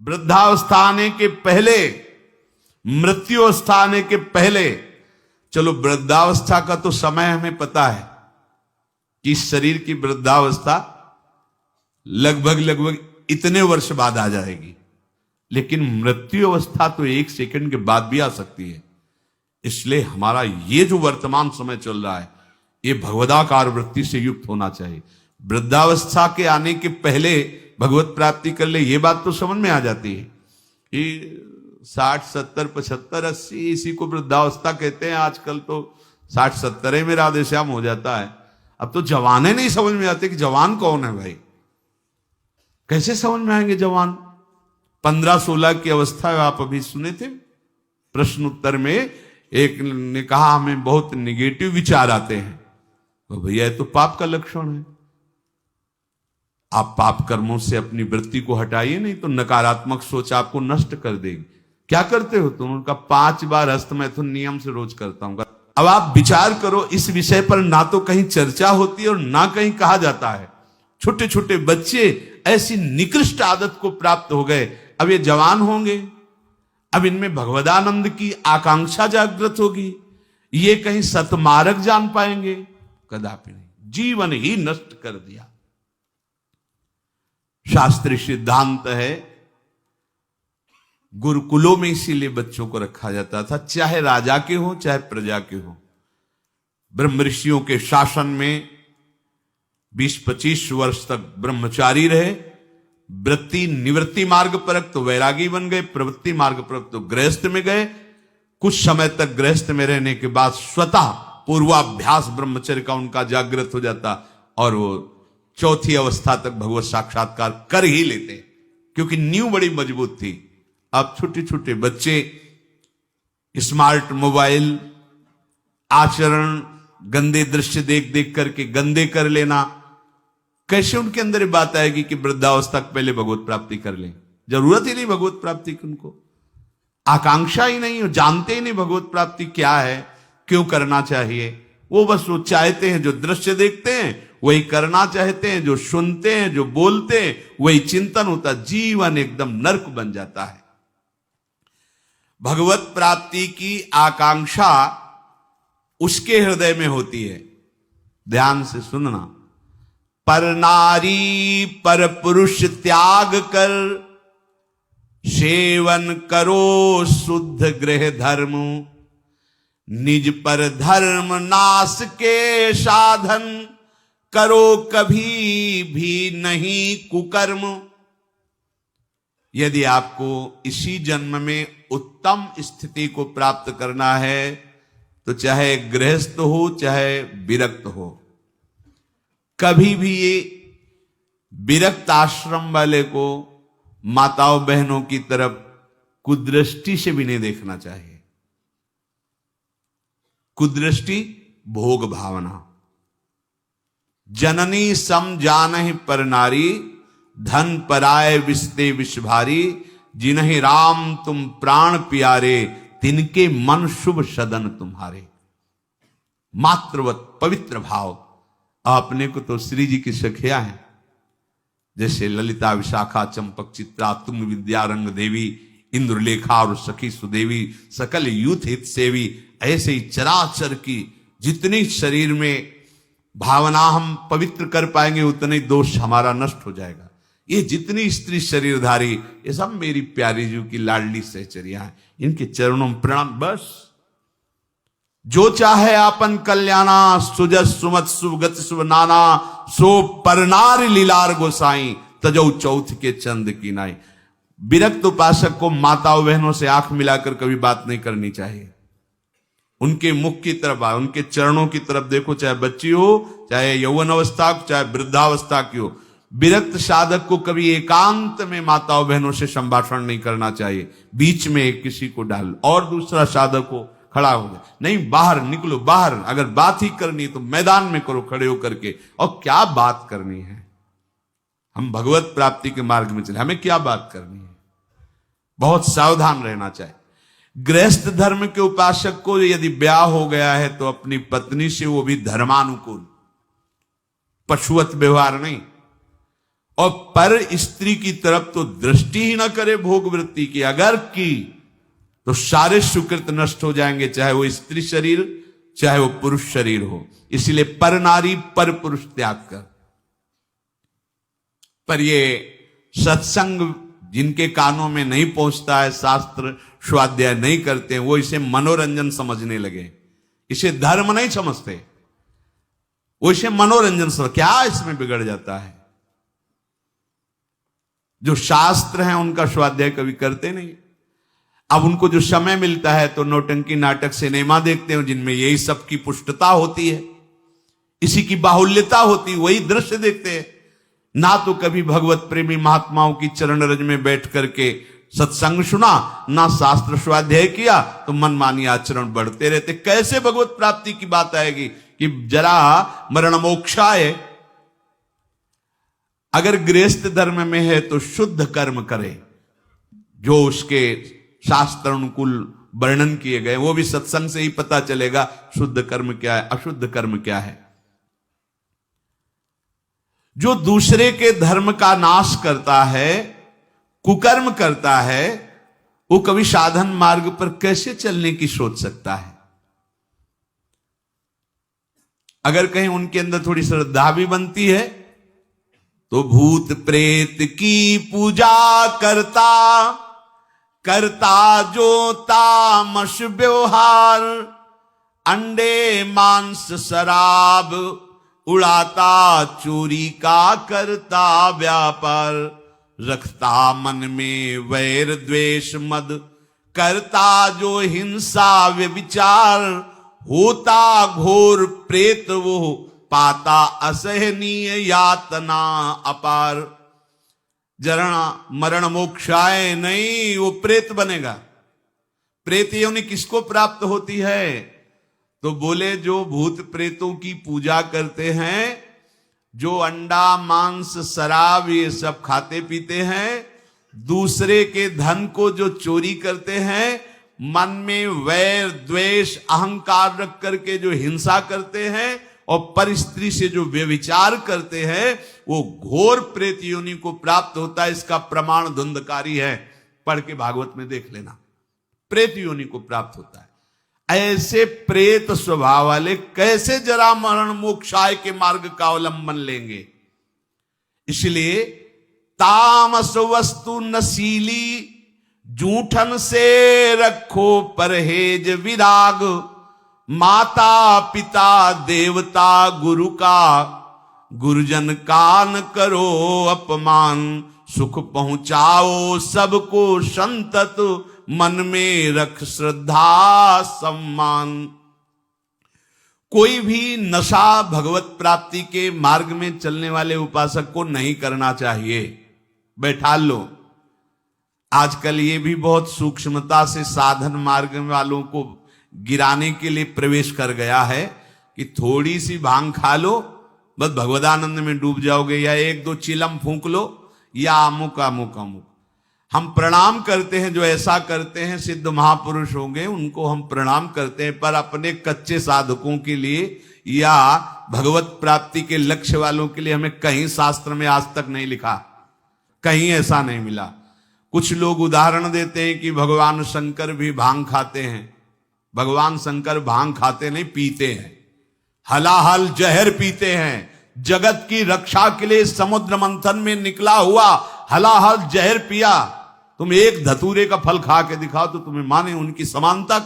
वृद्धावस्था आने के पहले, मृत्यु अवस्था आने के पहले, चलो वृद्धावस्था का तो समय हमें पता है कि शरीर की वृद्धावस्था लगभग इतने वर्ष बाद आ जाएगी, लेकिन मृत्यु अवस्था तो 1 सेकंड के बाद भी आ सकती है। इसलिए हमारा ये जो वर्तमान समय चल रहा है, ये भगवदाकार वृत्ति से युक्त होना चाहिए। वृद्धावस्था के आने के पहले भगवत प्राप्ति कर ले, ये बात तो समझ में आ जाती है कि 60, 70, 75, 80 इसी को वृद्धावस्था कहते हैं। आजकल तो 60, 70 में राधेश्याम हो जाता है। अब तो जवाने नहीं समझ में आते कि जवान कौन है भाई, कैसे समझ में आएंगे जवान। 15-16 की अवस्था है, आप अभी सुने थे प्रश्न उत्तर में, एक ने कहा हमें बहुत निगेटिव विचार आते हैं। तो भैया ये तो पाप का लक्षण है। आप पाप कर्मों से अपनी वृत्ति को हटाइए, नहीं तो नकारात्मक सोच आपको नष्ट कर देगी। क्या करते हो तुम? उनका 5 बार हस्तमैथुन नियम से रोज करता हूं। अब आप विचार करो, इस विषय पर ना तो कहीं चर्चा होती है और ना कहीं कहा जाता है। छोटे छोटे बच्चे ऐसी निकृष्ट आदत को प्राप्त हो गए, अब ये जवान होंगे, अब इनमें भगवदानंद की आकांक्षा जागृत होगी, ये कहीं सतमार्ग जान पाएंगे? कदापि नहीं। जीवन ही नष्ट कर दिया। शास्त्रीय सिद्धांत है, गुरुकुलों में इसीलिए बच्चों को रखा जाता था, चाहे राजा के हो चाहे प्रजा के हो। ब्रह्म ऋषियों के शासन में 20-25 वर्ष तक ब्रह्मचारी रहे। वृत्ति निवृत्ति मार्ग पर तो वैरागी बन गए, प्रवृत्ति मार्ग पर तो गृहस्थ में गए। कुछ समय तक गृहस्थ में रहने के बाद स्वतः पूर्वाभ्यास ब्रह्मचर्य का उनका जागृत हो जाता और वो चौथी अवस्था तक भगवत साक्षात्कार कर ही लेते, क्योंकि नींव बड़ी मजबूत थी। अब छोटे छोटे बच्चे स्मार्ट मोबाइल, आचरण, गंदे दृश्य देख देख करके गंदे कर लेना, कैसे उनके अंदर ये बात आएगी कि वृद्धावस्था के पहले भगवत प्राप्ति कर लें? जरूरत ही नहीं भगवत प्राप्ति की, उनको आकांक्षा ही नहीं, जानते ही नहीं भगवत प्राप्ति क्या है, क्यों करना चाहिए। वो बस वो चाहते हैं, जो दृश्य देखते हैं वही करना चाहते हैं, जो सुनते हैं, जो बोलते हैं वही चिंतन होता। जीवन एकदम नर्क बन जाता है। भगवत प्राप्ति की आकांक्षा उसके हृदय में होती है। ध्यान से सुनना। पर नारी पर पुरुष त्याग कर, सेवन करो शुद्ध गृह धर्म, निज पर धर्म नाश के साधन, करो कभी भी नहीं कुकर्म। यदि आपको इसी जन्म में उत्तम स्थिति को प्राप्त करना है, तो चाहे गृहस्थ हो चाहे विरक्त हो, कभी भी ये विरक्त आश्रम वाले को माताओं बहनों की तरफ कुदृष्टि से भी नहीं देखना चाहिए। कुदृष्टि भोग भावना। जननी सम जानहि पर नारी, धन पराय विस्ते विष भारी, जिन्हि राम तुम प्राण प्यारे, तिनके मन शुभ सदन तुम्हारे। मातृवत पवित्र भाव। अपने को तो श्री जी की सखिया है, जैसे ललिता, विशाखा, चंपक, चित्रा, तुंग, विद्या, रंग देवी, इंद्रलेखा और सखी सुदेवी, सकल यूथ हित सेवी। ऐसे ही चराचर की जितनी शरीर में भावना हम पवित्र कर पाएंगे, उतने दोष हमारा नष्ट हो जाएगा। ये जितनी स्त्री शरीरधारी, ये सब मेरी प्यारी जी की लाडली सहचरिया है, इनके चरणों में प्रणाम। बस जो चाहे आपन कल्याणा, सुजस सुमत सुगत शुभ नाना, सो परनार लीलार गोसाई, तजौ चौथ के चंद की नाई। विरक्त उपासक को माताओं बहनों से आंख मिलाकर कभी बात नहीं करनी चाहिए। उनके मुख की तरफ, उनके चरणों की तरफ देखो, चाहे बच्ची हो, चाहे यौवन अवस्था, चाहे वृद्धावस्था की हो। विरक्त साधक को कभी एकांत में माताओं बहनों से संभाषण नहीं करना चाहिए। बीच में किसी को डाल और दूसरा साधक को खड़ा हो जाए, नहीं बाहर निकलो। बाहर अगर बात ही करनी तो मैदान में करो खड़े होकर के। और क्या बात करनी है? हम भगवत प्राप्ति के मार्ग में चले, हमें क्या बात करनी है? बहुत सावधान रहना चाहिए। गृहस्थ धर्म के उपासक को यदि ब्याह हो गया है तो अपनी पत्नी से वो भी धर्मानुकूल, पशुवत व्यवहार नहीं। और पर स्त्री की तरफ तो दृष्टि ही ना करे भोग वृत्ति की, अगर की तो सारे सुकृत नष्ट हो जाएंगे, चाहे वो स्त्री शरीर चाहे वो पुरुष शरीर हो। इसलिए पर नारी पर पुरुष त्याग कर। पर ये सत्संग जिनके कानों में नहीं पहुंचता है, शास्त्र स्वाध्याय नहीं करते हैं, वो इसे मनोरंजन समझने लगे, इसे धर्म नहीं समझते, वो इसे मनोरंजन समझ। क्या इसमें बिगड़ जाता है? जो शास्त्र हैं उनका स्वाध्याय कभी करते नहीं। अब उनको जो समय मिलता है तो नौटंकी नाटक सिनेमा देखते हैं, जिनमें यही सब की पुष्टता होती है, इसी की बाहुल्यता होती है, वही दृश्य देखते हैं। ना तो कभी भगवत प्रेमी महात्माओं की चरण रज में बैठ करके सत्संग सुना, ना शास्त्र स्वाध्याय किया, तो मनमानी आचरण बढ़ते रहते। कैसे भगवत प्राप्ति की बात आएगी कि जरा मरण मोक्षाय। अगर गृहस्थ धर्म में है तो शुद्ध कर्म करे, जो उसके शास्त्र अनुकूल वर्णन किए गए, वो भी सत्संग से ही पता चलेगा शुद्ध कर्म क्या है, अशुद्ध कर्म क्या है। जो दूसरे के धर्म का नाश करता है, कुकर्म करता है, वो कभी साधन मार्ग पर कैसे चलने की सोच सकता है? अगर कहीं उनके अंदर थोड़ी श्रद्धा भी बनती है तो भूत प्रेत की पूजा करता, करता जो तामस व्यवहार, अंडे मांस शराब उड़ाता, चोरी का करता व्यापार, रखता मन में वैर द्वेष मद, करता जो हिंसा व्यभिचार, होता घोर प्रेत वो, पाता असहनीय यातना अपार। जरा मरण मोक्षाय नहीं, वो प्रेत बनेगा। प्रेत योनि किसको प्राप्त होती है? तो बोले जो भूत प्रेतों की पूजा करते हैं, जो अंडा मांस शराब ये सब खाते पीते हैं, दूसरे के धन को जो चोरी करते हैं, मन में वैर द्वेष अहंकार रख करके जो हिंसा करते हैं, और पर स्त्री से जो व्यभिचार करते हैं, वो घोर प्रेत योनि को प्राप्त होता है। इसका प्रमाण धुंधकारी है, पढ़ के भागवत में देख लेना। प्रेत योनि को प्राप्त होता है। ऐसे प्रेत स्वभाव वाले कैसे जरा मरण मोक्षाय के मार्ग का अवलंबन लेंगे? इसलिए तामस वस्तु नशीली, जूठन से रखो परहेज विराग, माता पिता देवता गुरु का, गुरुजन का न करो अपमान, सुख पहुंचाओ सबको संतत, मन में रख श्रद्धा सम्मान। कोई भी नशा भगवत प्राप्ति के मार्ग में चलने वाले उपासक को नहीं करना चाहिए। बैठा लो। आजकल ये भी बहुत सूक्ष्मता से साधन मार्ग वालों को गिराने के लिए प्रवेश कर गया है कि थोड़ी सी भांग खा लो, बस भगवदानंद में डूब जाओगे, या एक दो चिलम फूंक लो, या अमुक अमुक अमुक। हम प्रणाम करते हैं, जो ऐसा करते हैं सिद्ध महापुरुष होंगे, उनको हम प्रणाम करते हैं, पर अपने कच्चे साधकों के लिए या भगवत प्राप्ति के लक्ष्य वालों के लिए हमें कहीं शास्त्र में आज तक नहीं लिखा, कहीं ऐसा नहीं मिला। कुछ लोग उदाहरण देते हैं कि भगवान शंकर भी भांग खाते हैं। भगवान शंकर भांग खाते नहीं, पीते हैं, हलाहल जहर पीते हैं। जगत की रक्षा के लिए समुद्र मंथन में निकला हुआ हलाहल जहर पिया। तुम एक धतूरे का फल खा के दिखाओ तो तुम्हें माने उनकी समानता